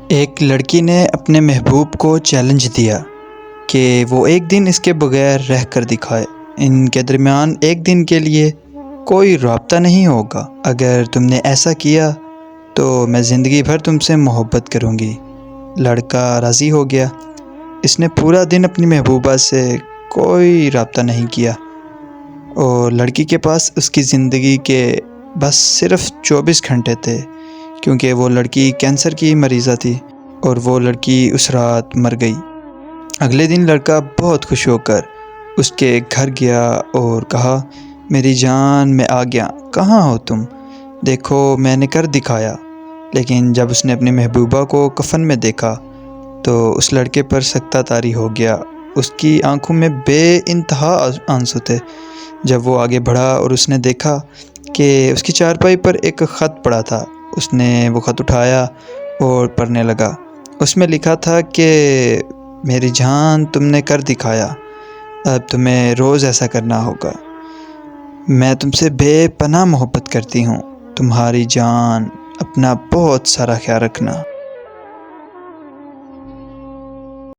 ایک لڑکی نے اپنے محبوب کو چیلنج دیا کہ وہ ایک دن اس کے بغیر رہ کر دکھائے۔ ان کے درمیان ایک دن کے لیے کوئی رابطہ نہیں ہوگا۔ اگر تم نے ایسا کیا تو میں زندگی بھر تم سے محبت کروں گی۔ لڑکا راضی ہو گیا۔ اس نے پورا دن اپنی محبوبہ سے کوئی رابطہ نہیں کیا اور لڑکی کے پاس اس کی زندگی کے بس صرف 24 گھنٹے تھے، کیونکہ وہ لڑکی کینسر کی مریضہ تھی اور وہ لڑکی اس رات مر گئی۔ اگلے دن لڑکا بہت خوش ہو کر اس کے گھر گیا اور کہا، میری جان، میں آ گیا، کہاں ہو تم؟ دیکھو میں نے کر دکھایا۔ لیکن جب اس نے اپنی محبوبہ کو کفن میں دیکھا تو اس لڑکے پر سکتہ طاری ہو گیا۔ اس کی آنکھوں میں بے انتہا آنسو تھے۔ جب وہ آگے بڑھا اور اس نے دیکھا کہ اس کی چارپائی پر ایک خط پڑا تھا، اس نے وہ خط اٹھایا اور پڑھنے لگا۔ اس میں لکھا تھا کہ میری جان، تم نے کر دکھایا، اب تمہیں روز ایسا کرنا ہوگا۔ میں تم سے بے پناہ محبت کرتی ہوں، تمہاری جان، اپنا بہت سارا خیال رکھنا۔